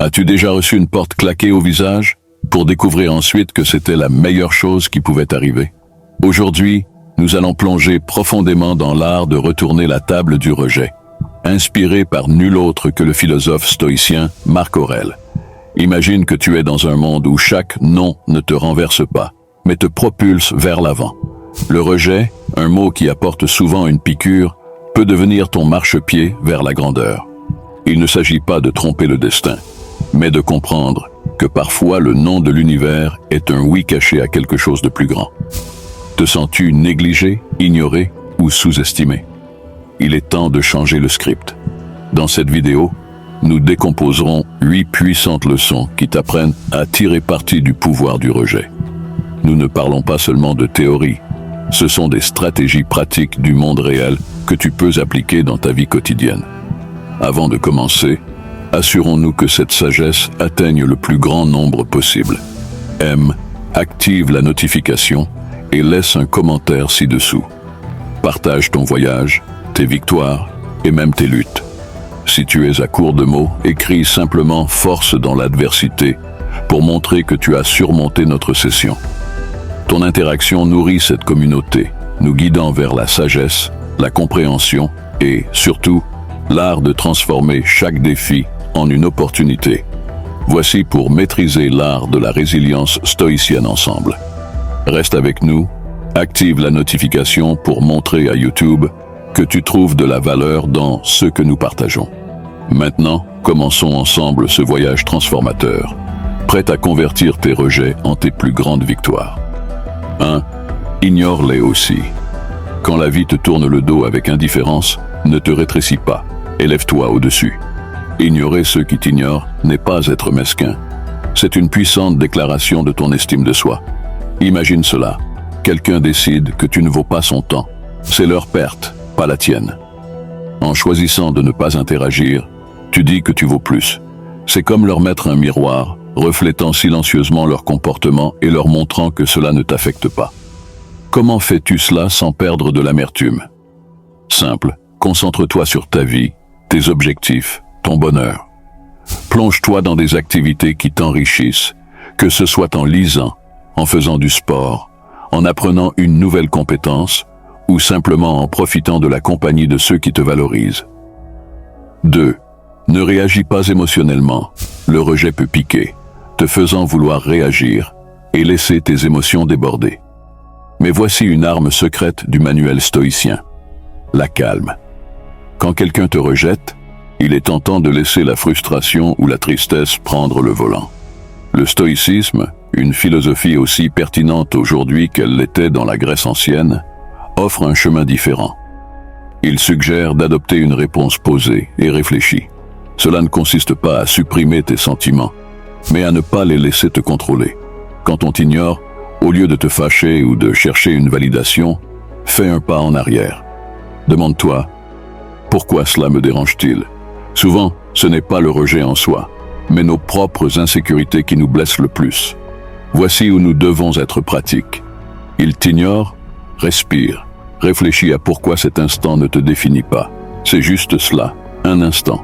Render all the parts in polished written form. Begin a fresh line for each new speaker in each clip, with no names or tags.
As-tu déjà reçu une porte claquée au visage pour découvrir ensuite que c'était la meilleure chose qui pouvait arriver? Aujourd'hui, nous allons plonger profondément dans l'art de retourner la table du rejet, inspiré par nul autre que le philosophe stoïcien Marc Aurèle. Imagine que tu es dans un monde où chaque non ne te renverse pas, mais te propulse vers l'avant. Le rejet, un mot qui apporte souvent une piqûre, peut devenir ton marchepied vers la grandeur. Il ne s'agit pas de tromper le destin, mais de comprendre que parfois le non de l'univers est un oui caché à quelque chose de plus grand. Te sens-tu négligé, ignoré ou sous-estimé? Il est temps de changer le script. Dans cette vidéo, nous décomposerons 8 puissantes leçons qui t'apprennent à tirer parti du pouvoir du rejet. Nous ne parlons pas seulement de théorie, ce sont des stratégies pratiques du monde réel que tu peux appliquer dans ta vie quotidienne. Avant de commencer, assurons-nous que cette sagesse atteigne le plus grand nombre possible. Aime, active la notification et laisse un commentaire ci-dessous. Partage ton voyage, tes victoires et même tes luttes. Si tu es à court de mots, écris simplement « force dans l'adversité » pour montrer que tu as surmonté notre session. Ton interaction nourrit cette communauté, nous guidant vers la sagesse, la compréhension et, surtout, l'art de transformer chaque défi en une opportunité. Voici pour maîtriser l'art de la résilience stoïcienne ensemble. Reste avec nous, active la notification pour montrer à YouTube que tu trouves de la valeur dans ce que nous partageons. Maintenant, commençons ensemble ce voyage transformateur, prêt à convertir tes rejets en tes plus grandes victoires. 1. Ignore-les aussi. Quand la vie te tourne le dos avec indifférence, ne te rétrécis pas, élève-toi au-dessus. Ignorer ceux qui t'ignorent n'est pas être mesquin. C'est une puissante déclaration de ton estime de soi. Imagine cela. Quelqu'un décide que tu ne vaux pas son temps. C'est leur perte, pas la tienne. En choisissant de ne pas interagir, tu dis que tu vaux plus. C'est comme leur mettre un miroir, reflétant silencieusement leur comportement et leur montrant que cela ne t'affecte pas. Comment fais-tu cela sans perdre de l'amertume? Simple, concentre-toi sur ta vie, tes objectifs, ton bonheur. Plonge-toi dans des activités qui t'enrichissent, que ce soit en lisant, en faisant du sport, en apprenant une nouvelle compétence ou simplement en profitant de la compagnie de ceux qui te valorisent. 2. Ne réagis pas émotionnellement. Le rejet peut piquer, te faisant vouloir réagir et laisser tes émotions déborder. Mais voici une arme secrète du manuel stoïcien, la calme. Quand quelqu'un te rejette, il est tentant de laisser la frustration ou la tristesse prendre le volant. Le stoïcisme, une philosophie aussi pertinente aujourd'hui qu'elle l'était dans la Grèce ancienne, offre un chemin différent. Il suggère d'adopter une réponse posée et réfléchie. Cela ne consiste pas à supprimer tes sentiments, mais à ne pas les laisser te contrôler. Quand on t'ignore, au lieu de te fâcher ou de chercher une validation, fais un pas en arrière. Demande-toi, pourquoi cela me dérange-t-il? Souvent, ce n'est pas le rejet en soi, mais nos propres insécurités qui nous blessent le plus. Voici où nous devons être pratiques. Il t'ignore? Respire. Réfléchis à pourquoi cet instant ne te définit pas. C'est juste cela, un instant.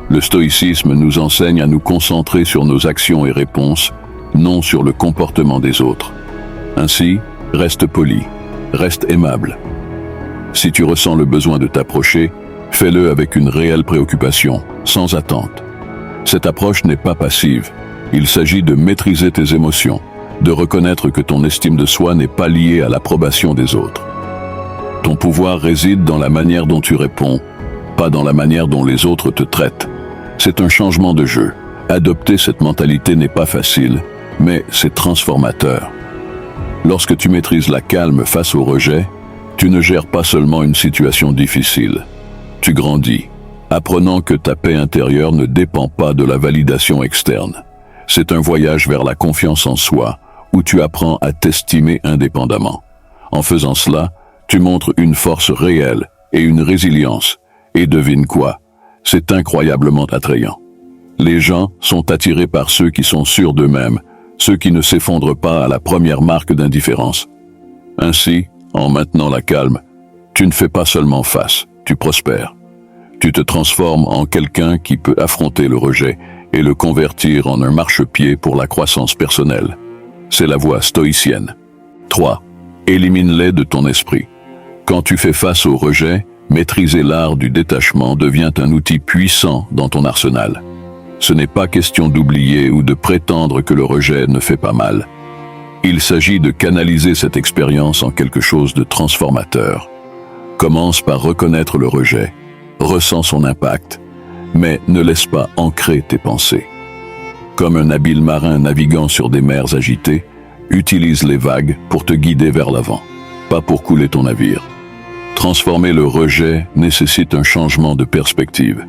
Le stoïcisme nous enseigne à nous concentrer sur nos actions et réponses, non sur le comportement des autres. Ainsi, reste poli, reste aimable. Si tu ressens le besoin de t'approcher, fais-le avec une réelle préoccupation, sans attente. Cette approche n'est pas passive. Il s'agit de maîtriser tes émotions, de reconnaître que ton estime de soi n'est pas liée à l'approbation des autres. Ton pouvoir réside dans la manière dont tu réponds, pas dans la manière dont les autres te traitent. C'est un changement de jeu. Adopter cette mentalité n'est pas facile, mais c'est transformateur. Lorsque tu maîtrises la calme face au rejet, tu ne gères pas seulement une situation difficile. Tu grandis, apprenant que ta paix intérieure ne dépend pas de la validation externe. C'est un voyage vers la confiance en soi, où tu apprends à t'estimer indépendamment. En faisant cela, tu montres une force réelle et une résilience. Et devine quoi? C'est incroyablement attrayant. Les gens sont attirés par ceux qui sont sûrs d'eux-mêmes, ceux qui ne s'effondrent pas à la première marque d'indifférence. Ainsi, en maintenant la calme, tu ne fais pas seulement face, tu prospères. Tu te transformes en quelqu'un qui peut affronter le rejet, et le convertir en un marchepied pour la croissance personnelle. C'est la voie stoïcienne. 3. Élimine-les de ton esprit. Quand tu fais face au rejet, maîtriser l'art du détachement devient un outil puissant dans ton arsenal. Ce n'est pas question d'oublier ou de prétendre que le rejet ne fait pas mal. Il s'agit de canaliser cette expérience en quelque chose de transformateur. Commence par reconnaître le rejet, ressens son impact, mais ne laisse pas ancrer tes pensées. Comme un habile marin naviguant sur des mers agitées, utilise les vagues pour te guider vers l'avant, pas pour couler ton navire. Transformer le rejet nécessite un changement de perspective.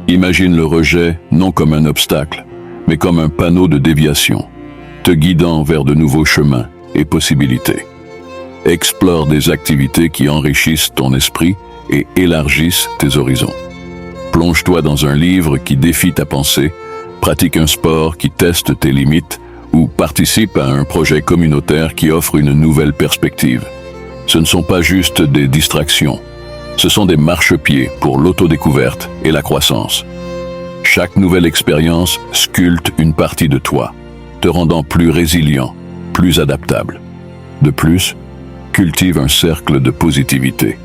Imagine le rejet non comme un obstacle, mais comme un panneau de déviation, te guidant vers de nouveaux chemins et possibilités. Explore des activités qui enrichissent ton esprit et élargissent tes horizons. Plonge-toi dans un livre qui défie ta pensée, pratique un sport qui teste tes limites ou participe à un projet communautaire qui offre une nouvelle perspective. Ce ne sont pas juste des distractions, ce sont des marchepieds pour l'autodécouverte et la croissance. Chaque nouvelle expérience sculpte une partie de toi, te rendant plus résilient, plus adaptable. De plus, cultive un cercle de positivité.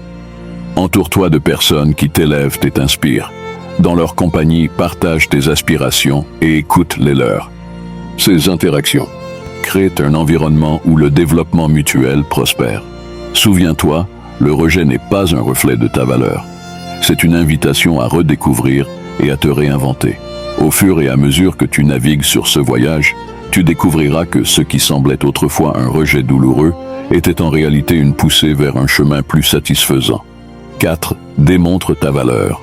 Entoure-toi de personnes qui t'élèvent et t'inspirent. Dans leur compagnie, partage tes aspirations et écoute les leurs. Ces interactions créent un environnement où le développement mutuel prospère. Souviens-toi, le rejet n'est pas un reflet de ta valeur. C'est une invitation à redécouvrir et à te réinventer. Au fur et à mesure que tu navigues sur ce voyage, tu découvriras que ce qui semblait autrefois un rejet douloureux était en réalité une poussée vers un chemin plus satisfaisant. 4. Démontre ta valeur.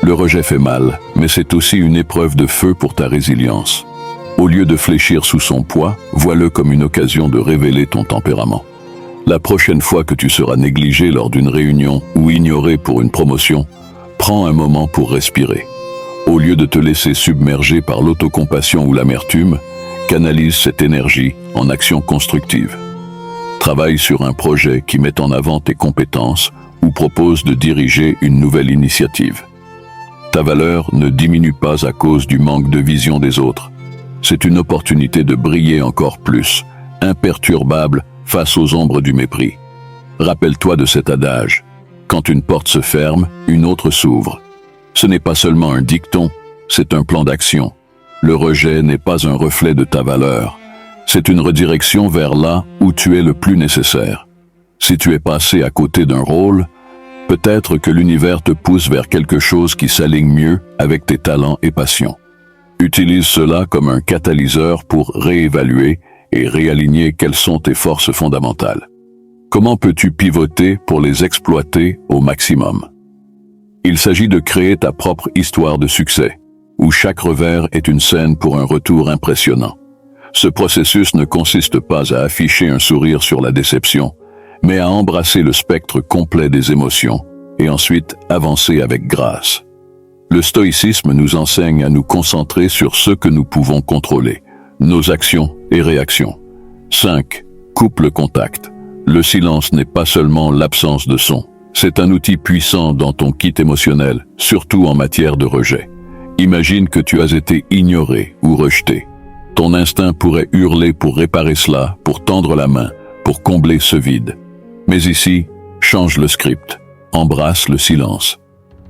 Le rejet fait mal, mais c'est aussi une épreuve de feu pour ta résilience. Au lieu de fléchir sous son poids, vois-le comme une occasion de révéler ton tempérament. La prochaine fois que tu seras négligé lors d'une réunion ou ignoré pour une promotion, prends un moment pour respirer. Au lieu de te laisser submerger par l'autocompassion ou l'amertume, canalise cette énergie en action constructive. Travaille sur un projet qui met en avant tes compétences ou propose de diriger une nouvelle initiative. Ta valeur ne diminue pas à cause du manque de vision des autres. C'est une opportunité de briller encore plus, imperturbable face aux ombres du mépris. Rappelle-toi de cet adage. Quand une porte se ferme, une autre s'ouvre. Ce n'est pas seulement un dicton, c'est un plan d'action. Le rejet n'est pas un reflet de ta valeur. C'est une redirection vers là où tu es le plus nécessaire. Si tu es passé à côté d'un rôle, peut-être que l'univers te pousse vers quelque chose qui s'aligne mieux avec tes talents et passions. Utilise cela comme un catalyseur pour réévaluer et réaligner quelles sont tes forces fondamentales. Comment peux-tu pivoter pour les exploiter au maximum? Il s'agit de créer ta propre histoire de succès, où chaque revers est une scène pour un retour impressionnant. Ce processus ne consiste pas à afficher un sourire sur la déception, mais à embrasser le spectre complet des émotions et ensuite avancer avec grâce. Le stoïcisme nous enseigne à nous concentrer sur ce que nous pouvons contrôler, nos actions et réactions. 5. Coupe le contact. Le silence n'est pas seulement l'absence de son. C'est un outil puissant dans ton kit émotionnel, surtout en matière de rejet. Imagine que tu as été ignoré ou rejeté. Ton instinct pourrait hurler pour réparer cela, pour tendre la main, pour combler ce vide. Mais ici, change le script. Embrasse le silence.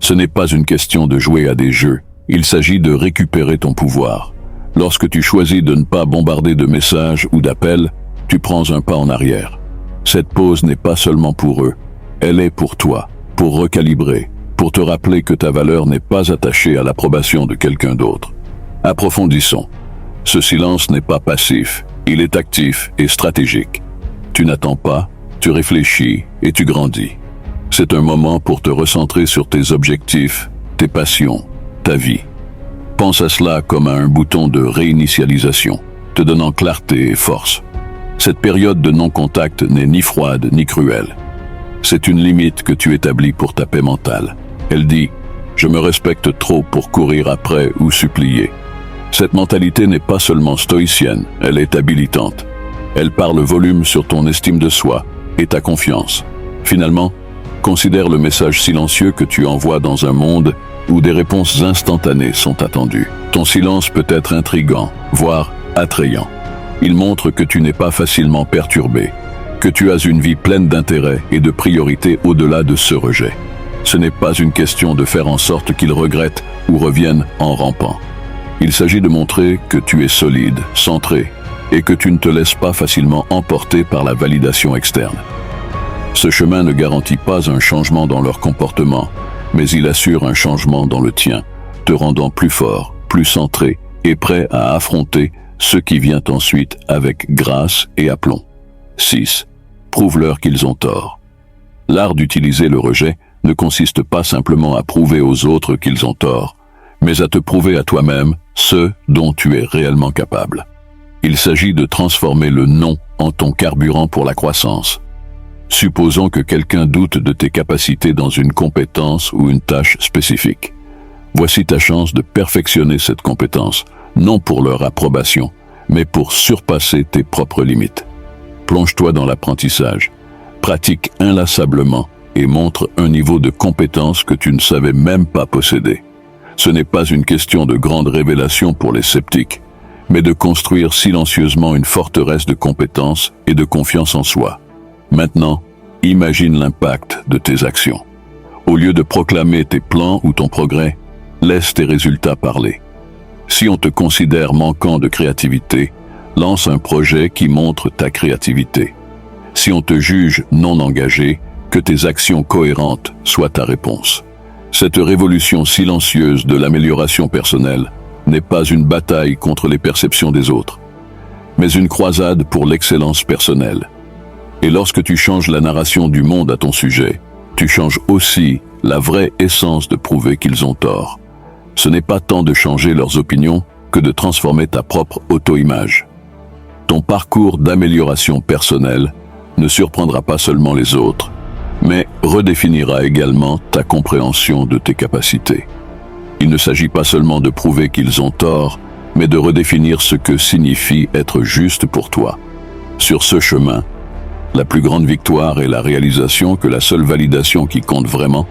Ce n'est pas une question de jouer à des jeux. Il s'agit de récupérer ton pouvoir. Lorsque tu choisis de ne pas bombarder de messages ou d'appels, tu prends un pas en arrière. Cette pause n'est pas seulement pour eux. Elle est pour toi, pour recalibrer, pour te rappeler que ta valeur n'est pas attachée à l'approbation de quelqu'un d'autre. Approfondissons. Ce silence n'est pas passif, il est actif et stratégique. Tu n'attends pas, tu réfléchis et tu grandis. C'est un moment pour te recentrer sur tes objectifs, tes passions, ta vie. Pense à cela comme à un bouton de réinitialisation, te donnant clarté et force. Cette période de non-contact n'est ni froide ni cruelle. C'est une limite que tu établis pour ta paix mentale. Elle dit « Je me respecte trop pour courir après ou supplier ». Cette mentalité n'est pas seulement stoïcienne, elle est habilitante. Elle parle volume sur ton estime de soi et ta confiance. Finalement, considère le message silencieux que tu envoies dans un monde où des réponses instantanées sont attendues. Ton silence peut être intrigant, voire attrayant. Il montre que tu n'es pas facilement perturbé, que tu as une vie pleine d'intérêts et de priorités au-delà de ce rejet. Ce n'est pas une question de faire en sorte qu'il regrette ou revienne en rampant. Il s'agit de montrer que tu es solide, centré, et que tu ne te laisses pas facilement emporter par la validation externe. Ce chemin ne garantit pas un changement dans leur comportement, mais il assure un changement dans le tien, te rendant plus fort, plus centré et prêt à affronter ce qui vient ensuite avec grâce et aplomb. 6. Prouve-leur qu'ils ont tort. L'art d'utiliser le rejet ne consiste pas simplement à prouver aux autres qu'ils ont tort, mais à te prouver à toi-même ce dont tu es réellement capable. Il s'agit de transformer le non en ton carburant pour la croissance. Supposons que quelqu'un doute de tes capacités dans une compétence ou une tâche spécifique. Voici ta chance de perfectionner cette compétence, non pour leur approbation, mais pour surpasser tes propres limites. Plonge-toi dans l'apprentissage, pratique inlassablement et montre un niveau de compétence que tu ne savais même pas posséder. Ce n'est pas une question de grande révélation pour les sceptiques, mais de construire silencieusement une forteresse de compétences et de confiance en soi. Maintenant, imagine l'impact de tes actions. Au lieu de proclamer tes plans ou ton progrès, laisse tes résultats parler. Si on te considère manquant de créativité, lance un projet qui montre ta créativité. Si on te juge non engagé, que tes actions cohérentes soient ta réponse. Cette révolution silencieuse de l'amélioration personnelle n'est pas une bataille contre les perceptions des autres, mais une croisade pour l'excellence personnelle. Et lorsque tu changes la narration du monde à ton sujet, tu changes aussi la vraie essence de prouver qu'ils ont tort. Ce n'est pas tant de changer leurs opinions que de transformer ta propre auto-image. Ton parcours d'amélioration personnelle ne surprendra pas seulement les autres, mais redéfinira également ta compréhension de tes capacités. Il ne s'agit pas seulement de prouver qu'ils ont tort, mais de redéfinir ce que signifie être juste pour toi. Sur ce chemin, la plus grande victoire est la réalisation que la seule validation qui compte vraiment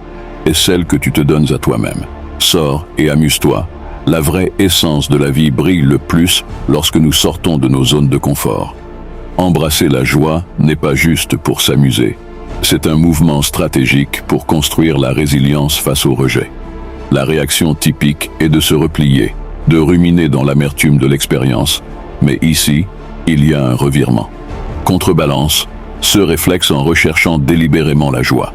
est celle que tu te donnes à toi-même. Sors et amuse-toi. La vraie essence de la vie brille le plus lorsque nous sortons de nos zones de confort. Embrasser la joie n'est pas juste pour s'amuser. C'est un mouvement stratégique pour construire la résilience face au rejet. La réaction typique est de se replier, de ruminer dans l'amertume de l'expérience. Mais ici, il y a un revirement. Contrebalance, ce réflexe en recherchant délibérément la joie.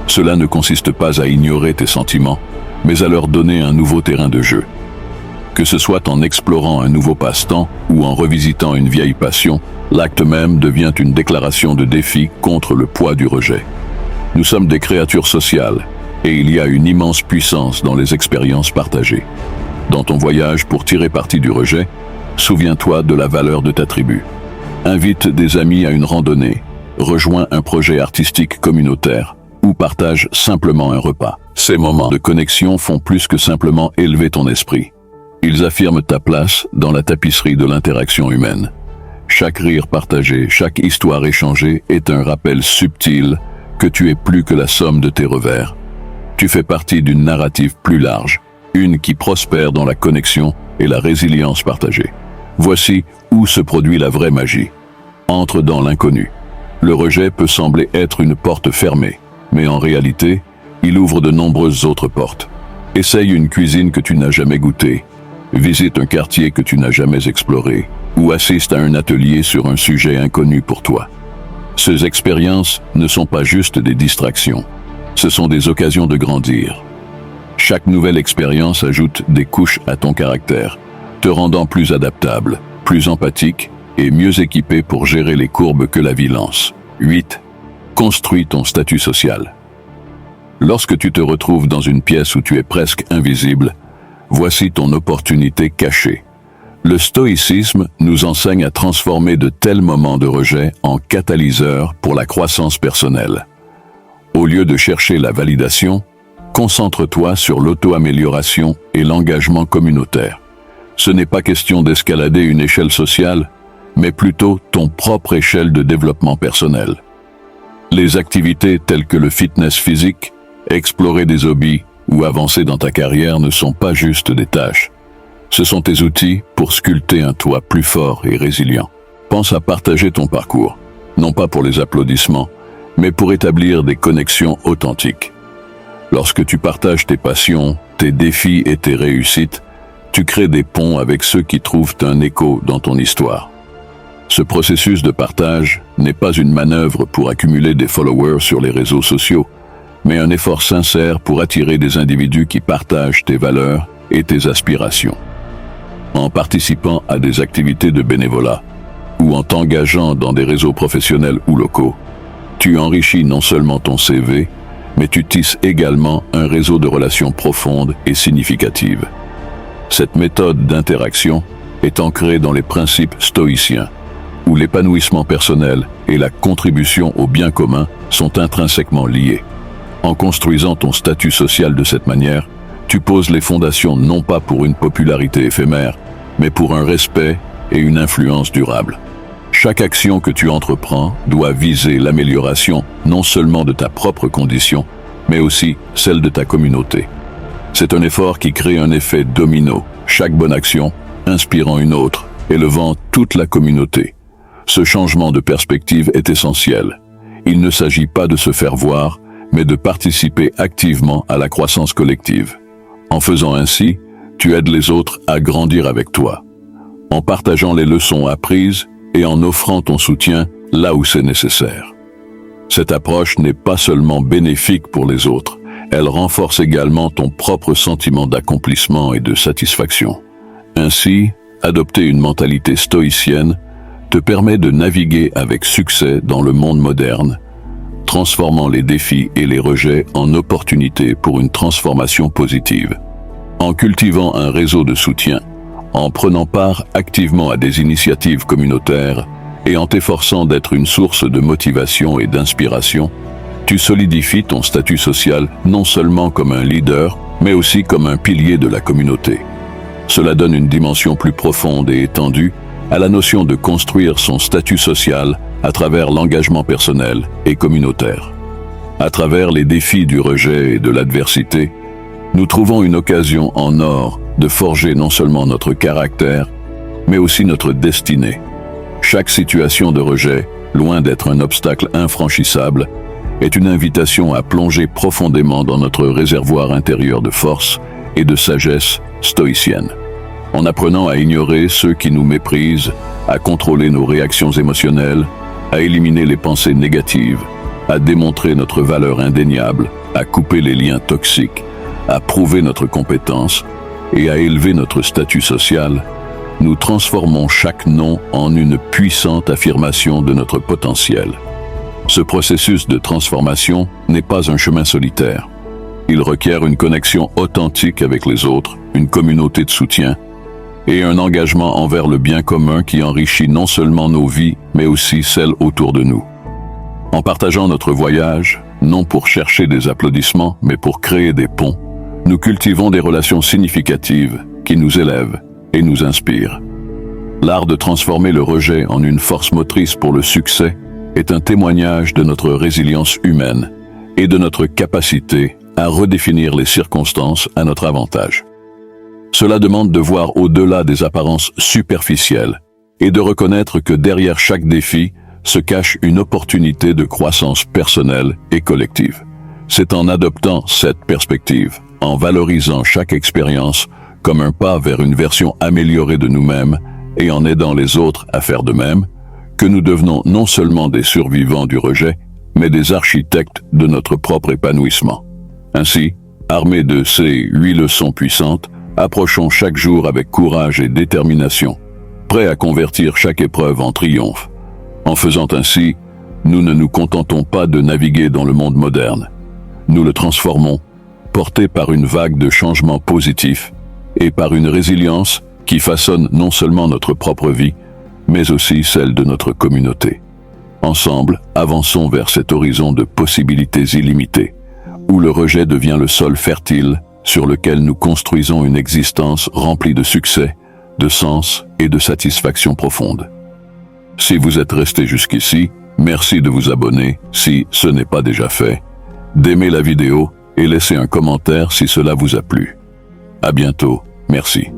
Cela ne consiste pas à ignorer tes sentiments, mais à leur donner un nouveau terrain de jeu. Que ce soit en explorant un nouveau passe-temps ou en revisitant une vieille passion, l'acte même devient une déclaration de défi contre le poids du rejet. Nous sommes des créatures sociales, et il y a une immense puissance dans les expériences partagées. Dans ton voyage pour tirer parti du rejet, souviens-toi de la valeur de ta tribu. Invite des amis à une randonnée, rejoins un projet artistique communautaire, ou partage simplement un repas. Ces moments de connexion font plus que simplement élever ton esprit. Ils affirment ta place dans la tapisserie de l'interaction humaine. Chaque rire partagé, chaque histoire échangée est un rappel subtil que tu es plus que la somme de tes revers. Tu fais partie d'une narrative plus large, une qui prospère dans la connexion et la résilience partagée. Voici où se produit la vraie magie. Entre dans l'inconnu. Le rejet peut sembler être une porte fermée, mais en réalité, il ouvre de nombreuses autres portes. Essaye une cuisine que tu n'as jamais goûtée, visite un quartier que tu n'as jamais exploré, ou assiste à un atelier sur un sujet inconnu pour toi. Ces expériences ne sont pas juste des distractions, ce sont des occasions de grandir. Chaque nouvelle expérience ajoute des couches à ton caractère, te rendant plus adaptable, plus empathique et mieux équipé pour gérer les courbes que la vie lance. 8. Construis ton statut social. Lorsque tu te retrouves dans une pièce où tu es presque invisible, voici ton opportunité cachée. Le stoïcisme nous enseigne à transformer de tels moments de rejet en catalyseurs pour la croissance personnelle. Au lieu de chercher la validation, concentre-toi sur l'auto-amélioration et l'engagement communautaire. Ce n'est pas question d'escalader une échelle sociale, mais plutôt ton propre échelle de développement personnel. Les activités telles que le fitness physique, explorer des hobbies ou avancer dans ta carrière ne sont pas juste des tâches. Ce sont tes outils pour sculpter un toit plus fort et résilient. Pense à partager ton parcours, non pas pour les applaudissements, mais pour établir des connexions authentiques. Lorsque tu partages tes passions, tes défis et tes réussites, tu crées des ponts avec ceux qui trouvent un écho dans ton histoire. Ce processus de partage n'est pas une manœuvre pour accumuler des followers sur les réseaux sociaux, mais un effort sincère pour attirer des individus qui partagent tes valeurs et tes aspirations. En participant à des activités de bénévolat ou en t'engageant dans des réseaux professionnels ou locaux, tu enrichis non seulement ton CV, mais tu tisses également un réseau de relations profondes et significatives. Cette méthode d'interaction est ancrée dans les principes stoïciens, où l'épanouissement personnel et la contribution au bien commun sont intrinsèquement liés. En construisant ton statut social de cette manière, tu poses les fondations non pas pour une popularité éphémère, mais pour un respect et une influence durable. Chaque action que tu entreprends doit viser l'amélioration non seulement de ta propre condition, mais aussi celle de ta communauté. C'est un effort qui crée un effet domino, chaque bonne action inspirant une autre, élevant toute la communauté. Ce changement de perspective est essentiel. Il ne s'agit pas de se faire voir, mais de participer activement à la croissance collective. En faisant ainsi, tu aides les autres à grandir avec toi, en partageant les leçons apprises et en offrant ton soutien là où c'est nécessaire. Cette approche n'est pas seulement bénéfique pour les autres, elle renforce également ton propre sentiment d'accomplissement et de satisfaction. Ainsi, adopter une mentalité stoïcienne te permet de naviguer avec succès dans le monde moderne, transformant les défis et les rejets en opportunités pour une transformation positive. En cultivant un réseau de soutien, en prenant part activement à des initiatives communautaires et en t'efforçant d'être une source de motivation et d'inspiration, tu solidifies ton statut social non seulement comme un leader, mais aussi comme un pilier de la communauté. Cela donne une dimension plus profonde et étendue à la notion de construire son statut social à travers l'engagement personnel et communautaire. À travers les défis du rejet et de l'adversité, nous trouvons une occasion en or de forger non seulement notre caractère, mais aussi notre destinée. Chaque situation de rejet, loin d'être un obstacle infranchissable, est une invitation à plonger profondément dans notre réservoir intérieur de force et de sagesse stoïcienne. En apprenant à ignorer ceux qui nous méprisent, à contrôler nos réactions émotionnelles, à éliminer les pensées négatives, à démontrer notre valeur indéniable, à couper les liens toxiques, à prouver notre compétence et à élever notre statut social, nous transformons chaque non en une puissante affirmation de notre potentiel. Ce processus de transformation n'est pas un chemin solitaire. Il requiert une connexion authentique avec les autres, une communauté de soutien et un engagement envers le bien commun qui enrichit non seulement nos vies, mais aussi celles autour de nous. En partageant notre voyage, non pour chercher des applaudissements, mais pour créer des ponts, nous cultivons des relations significatives qui nous élèvent et nous inspirent. L'art de transformer le rejet en une force motrice pour le succès est un témoignage de notre résilience humaine et de notre capacité à redéfinir les circonstances à notre avantage. Cela demande de voir au-delà des apparences superficielles et de reconnaître que derrière chaque défi se cache une opportunité de croissance personnelle et collective. C'est en adoptant cette perspective, en valorisant chaque expérience comme un pas vers une version améliorée de nous-mêmes et en aidant les autres à faire de même, que nous devenons non seulement des survivants du rejet, mais des architectes de notre propre épanouissement. Ainsi, armés de ces 8 leçons puissantes, approchons chaque jour avec courage et détermination, prêts à convertir chaque épreuve en triomphe. En faisant ainsi, nous ne nous contentons pas de naviguer dans le monde moderne. Nous le transformons, portés par une vague de changements positifs et par une résilience qui façonne non seulement notre propre vie, mais aussi celle de notre communauté. Ensemble, avançons vers cet horizon de possibilités illimitées, où le rejet devient le sol fertile sur lequel nous construisons une existence remplie de succès, de sens et de satisfaction profonde. Si vous êtes resté jusqu'ici, merci de vous abonner si ce n'est pas déjà fait, d'aimer la vidéo et laisser un commentaire si cela vous a plu. À bientôt, merci.